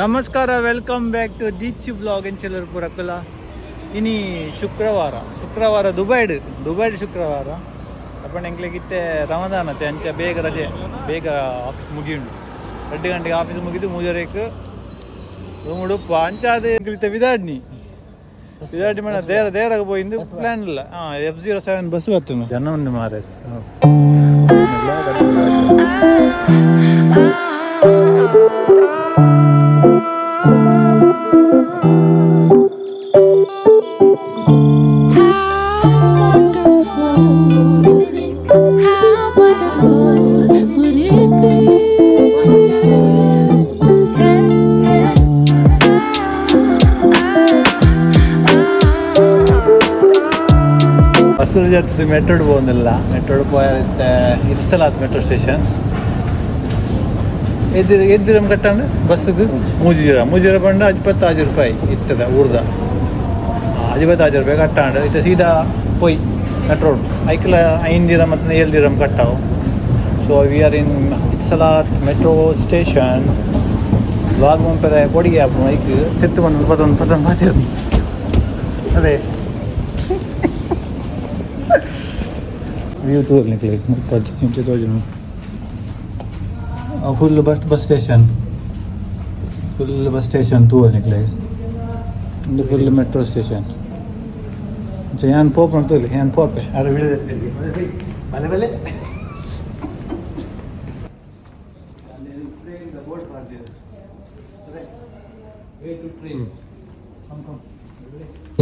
ನಮಸ್ಕಾರ, welcome back to ದಿಚ್ blog ಎಂಚೆಲ್ಲರು ಪೂರಕ್ಕಲ. ಇನಿ ಶುಕ್ರವಾರ ದುಬೈಡ್ ಶುಕ್ರವಾರ ಅಪ್ಪಣ ಎಂಕ್ಲೆಗಿತ್ತೆ ರಮದಾನತೆ ಅಂಚ ಬೇಗ ರಜೆ, ಬೇಗ ಆಫೀಸ್ ಮುಗಿಯುಂಡು. 2 ಗಂಟೆಗೆ ಆಫೀಸ್ ಮುಗಿದು 3:30 ರೂಮ್ ಉಡುಪ ಅಂಚಾದ ಎಂಕ್ಲಿತ್ತೆ ವಿದಾಡ್ನಿ ಮಾಡ ದೇರಾಗ ಪೋಯಿಂದು ಪ್ಲಾನ್ ಇಲ್ಲ. F07 ಬಸ್ ಬರ್ತನು ಜನ ಉಂಡು ಮಾರ. ಬಸ್ಸಲ್ಲಿ ಜಾತದ್ದು ಮೆಟ್ರೋಡ್ പോകുന്നിಲ್ಲ. ಮೆಟ್ರೋಡ್ പോയാൽ ഇർസലാത്ത് മെട്രോ സ്റ്റേഷൻ ಎದ್ದಿರಮ್ ಕಟ್ಟಂಡು ಬಸ್ಸಿಗೆ ಮೂಜೀರ ಬಂಡ 25 ರೂಪಾಯಿ ಇರ್ತದ ಊರ್ದ. 25 ರೂಪಾಯಿ ಕಟ್ಟಾಂಡು ಇತ್ತ ಸೀದಾ ಪೊಯ್ ಮೆಟ್ರೋಡ್ ಐಕಲ 5 ದಿರಮ್ ಮತ್ತು 7 ದಿರಮ್ ಕಟ್ಟಾವು. ಸೊ ವಿ ಆರ್ ಇನ್ ಇರ್ಸಲಾತ್ ಮೆಟ್ರೋ ಸ್ಟೇಷನ್. ಲಾಗ್ ಮಂಪೆರ ಕೊಡಿಗೆ ಆಪು ಐಕ್ ತೆತ್ತು ಬಂದು ಪದೊಂದು ಮಾತಿರು ಅದೇ ವ್ಯೂ ತೋರ್ಲಿಕ್ಕೆ ಇಂಚೆ ತೋಜನು ಫುಲ್ ಬಸ್ ಸ್ಟೇಷನ್ ತೋರ್ಲಿಕ್ಕೆ ಒಂದು ಫುಲ್ ಮೆಟ್ರೋ ಸ್ಟೇಷನ್. ಯಾನ್ ಪೋಪ್ ತೋರ್ಲಿ ಯಾನ್ ಪೋಪೆ ಅದು ಬಿಡದೆ ಬಲೆ ಬಲೆ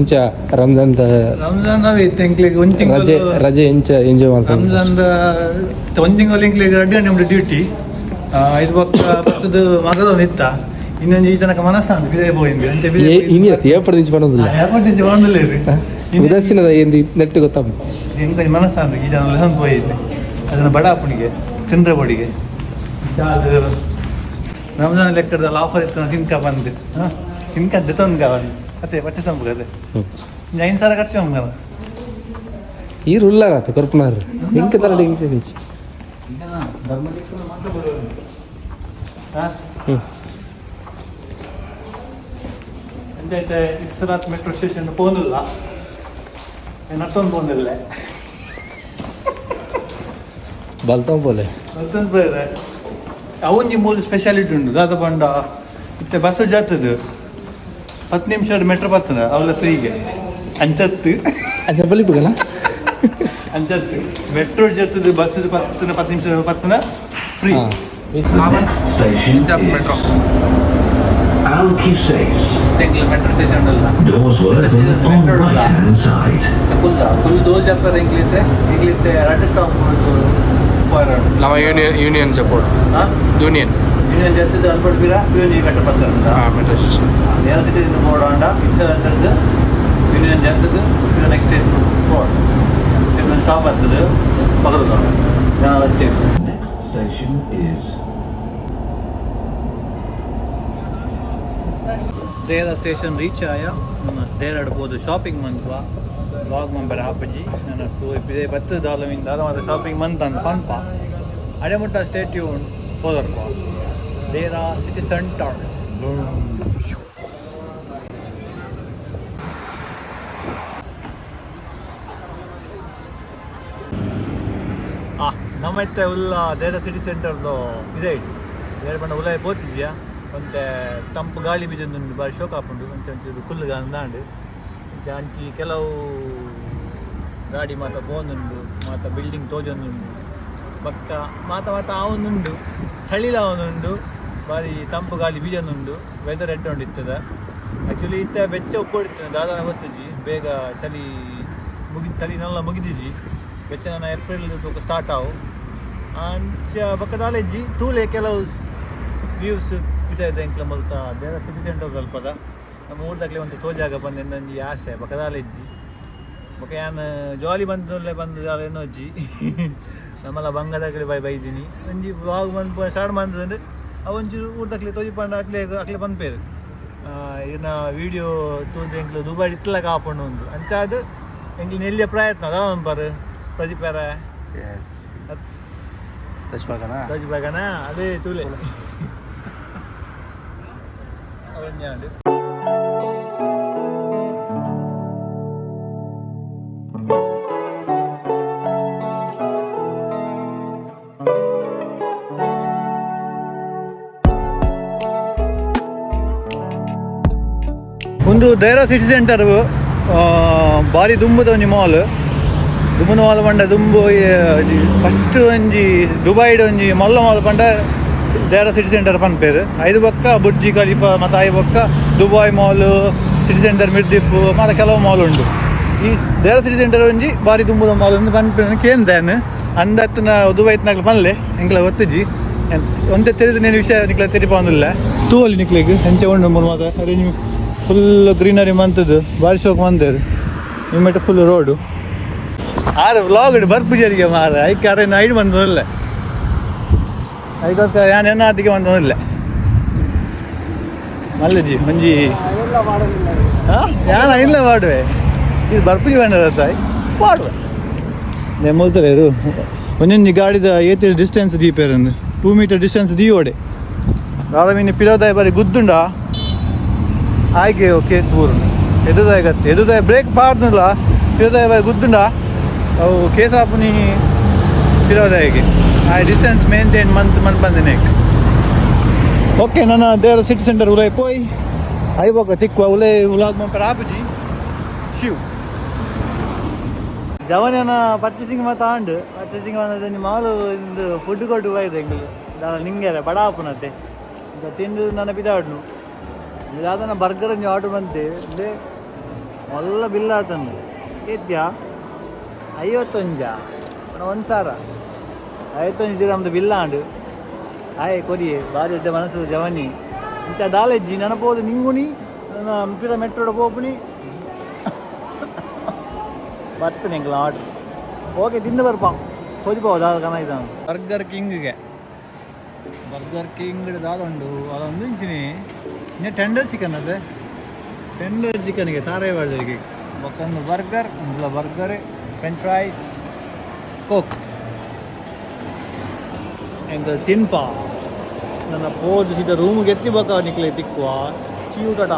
ಇಂಚ ರಂಜಾನ್ ರಜೆ ಇಂಚ ಎಂಜಾಯ್ ಮಾಡ್ತಾರೆ. ರಂಜಾನ್ ಒಂದು ತಿಂಗಳು ಇಂಕ್ಲಿಗೆ 2 ಗಂಟೆ ಡ್ಯೂಟಿ. ಇದು ಬರ್ತದ ಮಗದೊಂದು ಇತ್ತ ಇನ್ನೊಂದು ಈ ತನಕ ಮನಸ್ಸಾಂದು ಬಿದೇ ಹೋಗಿಂದು ಅಂಚೆ ಉದಾಸೀನದ ಎಂದು ನೆಟ್ಟು ಗೊತ್ತಮ್ಮ ಹೆಂಗೆ ಮನಸ್ಸಾಂದು ಈ ಜನ ಲೆಸನ್ ಹೋಗಿದ್ದೆ ಅದನ್ನು ಬಡಾಪಣಿಗೆ ತಿಂದ್ರೆ ಬಡಿಗೆ ರಂಜಾನ್ ಲೆಕ್ಕದಲ್ಲಿ ಆಫರ್ ಇತ್ತು ತಿನ್ಕ ಬಂದು ತಿನ್ಕಂತೆ ತಂದ್ಕ ಬಂದು ಅದೇ ಪರ್ಚೇಸ್ ಅದೇ 9 ಸಾವಿರ ಖರ್ಚು ಅಮ್ಮಗ ಈ ರುಲ್ಲಾಗತ್ತೆ ಕೊರ್ಪುನಾರು ಹಿಂಗೆ ತರ ಹಿಂಗೆ ಹಿಂಚಿ ಪಂಚಾಯತ್ ಇರ್ಸಲಾತ್ ಮೆಟ್ರೋ ಸ್ಟೇಷನ್ ಪೋನಿಲ್ಲ ನತ್ತೊಂದು ಪೋನಿಲ್ಲ ಬಲ್ತೊಂದು ಬೋಲೆ ಅವೊಂದು ಮೂಲ ಸ್ಪೆಷಾಲಿಟಿ ಉಂಟು. ದಾದ ಬಂಡ ಇತ್ತೆ ಬಸ್ ಜಾತದು 10 ನಿಮಿಷ ಮೆಟ್ರೋ ಬರ್ತದ ಅವಳ ಫ್ರೀಗೆ ಅಂಚತ್ತು ಬಲಿಪಗಲ್ಲ ಅಂಚತ್ತು ಮೆಟ್ರೋ ಜೊತೆದು ಬಸ್ 10 ನಿಮಿಷ ಬರ್ತದ ಫ್ರೀ. ಮೆಟ್ರೋ ಮೆಟ್ರೋ ಸ್ಟೇಷನ್ ಅಲ್ಲ ಫುಲ್ ದೋಲ್ ಜಾಪರ್ ಇಂಗ್ಲಿತ್ತೆ 2 ಸ್ಟಾಪ್ ಯೂನಿಯನ್ ಸಪೋರ್ಟ್ ಯೂನಿಯನ್ ಜಾತಿದ್ದು ಅನ್ಪಡ್ತೀರಾ ಯೂನಿಯನ್ ಕಟ್ಟ ಬರ್ತಾರೆ ಮೆಟ್ರೋ ಸ್ಟೇಷನ್ ಸಿಟಿ ನೋಡೋಣ ಇಷ್ಟದ್ದು ಯೂನಿಯನ್ ಜಾತದ್ದು ನೆಕ್ಸ್ಟ್ ಬೋರ್ಡ್ ಇನ್ನೊಂದು ಸ್ಟಾಪ್ ಬರ್ತದೆ ಪಕ್ಕದ ಜನ ಬರ್ತೀವಿ. ದೇರ ಸ್ಟೇಷನ್ ರೀಚ್ ಆಯ ದೇರ ಆಡ್ಬೋದು ಶಾಪಿಂಗ್ ಮಂತ್ವಾ ಬ್ಲಾಗ್ ಮಂಬರ್ ಹಾಪಜಿ ನಾನು ಇದೇ ಬತ್ತು ದಾಲಮಿಂದ ಮತ್ತು ಶಾಪಿಂಗ್ ಮಂತ್ ಅಂತ ಪನ್ಪ ಅಡೆಮುಟ್ಟ ಸ್ಟೇಟ್ಯೂನ್ ಹೋದರ್ಪ ದೇರ ಸಿಟಿ ಸೆಂಟರ್. ನಮ್ಮತ್ತೆ ಉಲ್ಲ ದೇರ ಸಿಟಿ ಸೆಂಟರ್ದು ಇದೆ ಬೇರೆ ಬಣ್ಣ ಉಲ್ಲ ಬೋತಿದ್ಯಾ ಮತ್ತೆ ತಂಪು ಗಾಳಿ ಬೀಜದೊಂದು ಬಾರಿ ಶೋಕ ಹಾಕೊಂಡು ಒಂಚೂರು ಕುಲ್ಲು ಅಂದಾಂಡು ಜಾಂಚಿ ಕೆಲವು ಗಾಡಿ ಮಾತ ಬೋಂದುಂಡು ಮಾತ ಬಿಲ್ಡಿಂಗ್ ತೋಜೊಂದುಂಡು ಪಕ್ಕ ಮಾತ ಅವನುಂಡು ಚಳಿಲ ಅವನುಂಡು ಬಾರಿ ತಂಪು ಗಾಳಿ ಬೀಜೊಂದುಂಡು ವೆದರ್ ಎಡ್ಡೊಂಡಿರ್ತದೆ. ಆ್ಯಕ್ಚುಲಿ ಇತ್ತ ಬೆಚ್ಚ ಉಪ್ಪೊಡಿರ್ತದೆ ದಾದಾನ ಗೊತ್ತಿಜ್ಜಿ ಬೇಗ ಚಳಿನೆಲ್ಲ ಮುಗಿದಿಜ್ಜಿ ಬೆಚ್ಚ ನಾನು ಏಪ್ರಿಲ್ ತೂಕ ಸ್ಟಾರ್ಟ್ ಆವು ಅಂಚ ಪಕ್ಕದಾಲೆಜ್ಜಿ ತೂಲೆ ಕೆಲವು ವ್ಯೂಸ್ ಇದೆ ಎಂಕ್ಲ ಮಲ್ತ ಬೇರೆ ಸಿಟಿ ಸೆಂಟರ್ ಸ್ವಲ್ಪದ ನಮ್ಮ ಊರ್ದಾಗಲೇ ಒಂದು ತೋಜಾಗ ಬಂದು ನಂಜಿ ಆಸೆ ಪಕ್ಕದಾಲೆಜ್ಜಿ ಬೊಕ ಯಾನು ಜಾಲಿ ಬಂದಲ್ಲೇ ಬಂದು ಏನೋ ಅಜ್ಜಿ ನಮ್ಮಲ್ಲ ಬಂಗದಾಗಲೇ ಬೈದೀನಿ ಒಂಜಿ ಬ್ಲಾಗ್ ಬಂದು ಸ್ಟಾರ್ಟ್ ಮಾಡ್ತದಂದ್ರೆ ಅವೊಂಚೂರು ಊರ್ದಾಗಲೇ ತೋಜಿ ಪಂಡ ಅಕ್ಲೆ ಬಂದ್ಪೇರು ಇನ್ನು ವೀಡಿಯೋ ತೋಜಿ ಎಂಕ್ಲು ದುಬೈ ಇತ್ತಲ ಕಾಪಣ್ಣು ಒಂದು ಅಂಚಾದ ಎಂಕ್ಲು ನೆಲ್ಲಿಯ ಪ್ರಯತ್ನ ಅದ ಬಂಪಾರು ಪ್ರದೀಪಾರ ತಜ್ಬಾಗನ ಅದೇ ತೂಲೆ ಒಂಜಾಂಡ್ ಒಂದು ದೈರಾ ಸಿಟಿ ಸೆಂಟರ್ ಬಾರಿ ದುಂಬುದ ಒಂಜಿ ಮಾಲ್ ದುಂಬುದ ಮಾಲ್ ಪಂಡ ದುಂಬು ಫಸ್ಟ್ ಒಂಜಿ ದುಬೈಡ್ ಒಂಜಿ ಮೊಲ್ಲ ಮಾಲ್ ಪಂಡ ದೈರಾ ಸಿಟಿ ಸೆಂಟರ್ ಪನ್ಪೇರು ಐದು ಪಕ್ಕ ಬುರ್ಜಿ ಖಲೀಫಾ ಮತ್ತು ಐದು ಪಕ್ಕ ದುಬೈ ಮಾಲ್ ಸಿಟಿ ಸೆಂಟರ್ ಮಿರ್ದಿಫ್ ಮತ್ತು ಕೆಲವು ಮಾಲ್ ಉಂಟು ಈ ದೈರಾ ಸಿಟಿ ಸೆಂಟರ್ ಒಂಜಿ ಬಾರಿ ದುಂಬುದ ಮಾಲ್ ಒಂದು ಪನ್ಪೇನು ಕೇಂದ್ರೇನು ಅಂದತ್ತಿನ ದುಬೈತ್ನಾಗ್ಲು ಪನ್ಲೆ ಎಂಕ್ಲ ಗೊತ್ತಜಿ ಒಂದೇ ತೆರೆದು ನೇನು ವಿಷಯ ನಿಕ್ಲ ತೆರಿಪವನಿಲ್ಲ ತೂವಲ್ಲಿ ನಿಕ್ಲಿಗೆ ಹೆಂಚೆ ಉಂಡು ಮೂರು ಮಾತ ಅರೇಂಜ್ ಫುಲ್ ಗ್ರೀನರಿ ಮಂತದ್ದು ಬಾರಿ ಶೋಕ್ ಮಂತೇರು ನಿಮ್ಮಟ್ಟು ಫುಲ್ ರೋಡು ಆರು ವ್ಲಾಗ್ ಬರ್ಪುಜರಿಗೆ ಮಾರ ಐಕೆ ಅರೆ ಐಡು ಬಂದಿಲ್ಲ ಅದಕ್ಕೋಸ್ಕರ ನಾನು ಎನ್ನಾತಿಗೆ ಬಂದಿಲ್ಲ ಮಲ್ಲಜಿ ಮಂಜಿ ಹಾಂ ಯಾನ ಇಲ್ಲ ಮಾಡುವೆ ಇದು ಬರ್ಪುಜಿ ಬಂದದ ಮಾಡುವೆ నేను మొదలరు కొంచెం గాడిద ఏతే డిస్టెన్స్ దీపారు 2 మీటర్ డిస్టెన్స్ దీవోడే రాలమీని పిలవదాయ బరి గుద్దుండా ಆಯ್ಕೆ ಕೇಸ್ ಊರು ಎದುದಾಗತ್ತೆ ಎದುದಾಯ ಬ್ರೇಕ್ ಪಾಡ್ನಲ್ಲ ಪಿರೋದಾಯ ಬರಿ ಗುದ್ದುಂಡಾ ಅವು ಕೇಸ್ ಆಪುನಿ ಪಿರೋದಾಯಗೆ ಆ ಡಿಸ್ಟೆನ್ಸ್ ಮೇಂಟೈನ್ ಮನ್ ಬಂದಿನಿ ಓಕೆ ನನ್ನ ದೇವರ ಸಿಟಿ ಸೆಂಟರ್ ಉಲೈ ಪೋಯ್ ಐಬೋಕ ತಿಕ್ಕುವ ಉಲೈ ಉಲಾಗ್ ಮಂಪರ ಆಪುಜಿ ಶಿವ್ ಜವನ ಪರ್ಚೇಸಿಂಗ್ ಮಾತಾಂಡು ಪರ್ಚೇಸಿಂಗ್ ಬಂದ ಮಾಲು ಇಂದು ಫುಡ್ ಕೊಟ್ಟು ಹೋಯ್ತು ಎಂಗ್ಳು ದಾನ ನಿಂಗೆ ಬಡ ಆಪುನತ್ತೆ ಈಗ ತಿಂದು ನನ್ನ ಬಿದ್ದಾಡ್ನು ಇದಾದ ಬರ್ಗರ್ ಒಂಜಿ ಆರ್ಡರ್ ಬಂತೆ ಇಲ್ಲೇ ಒಲ್ಲ ಬಿಲ್ ಆತನು ಏತ್ಯಾ 51 1000 51 ದಿರಮ್ದು ಬಿಲ್ ಆಂಡು ಆಯ್ ಕೊರಿಯೆ ಬಾರಿ ಎಡ್ಡೆ ಮನಸ್ಸು ಜವನಿ ಇಂಚ ದಾಲೆಜ್ಜಿ ನೆನಪೋದು ನಿಂಗುನಿ ನನ್ನ ಪಿರ ಮೆಟ್ರೋಡ ಪೋಪುನಿ ಬರ್ತನೆ ಎಂಗ್ಲ ಆರ್ಡ್ರ್ ಓಕೆ ತಿಂದು ಬರ್ಪ ಕೊದಿಪೋ ದಾದ ಕನ ಇದ್ದಾನು ಬರ್ಗರ್ ಕಿಂಗ್ಗೆ ಬರ್ಗರ್ ಕಿಂಗ್ ದಾದ ಉಂಡು ಅದೊಂದು ಇಂಚಿನಿ ಇನ್ನು ಟೆಂಡರ್ ಚಿಕನ್ ಅದೇ ಟೆಂಡರ್ ಚಿಕನ್ಗೆ ತಾರೇ ಬಾಳ್ದರಿಗೆ ಬೊಕ್ಕೊಂದು ಬರ್ಗರ್ ಒಂದು ಬರ್ಗರ್ ಫ್ರೆಂಚ್ ಫ್ರೈಸ್ ಕೋಕ್ ಎಂಗ ತಿನ್ಪ ನನ್ನ ಪೋದು ಸೀದಾ ರೂಮ್ಗೆ ಎತ್ತಿ ಬಕ್ಕ ನಿಕ್ಲೆ ತಿಕ್ಕುವ ಚಿವು ಕಟ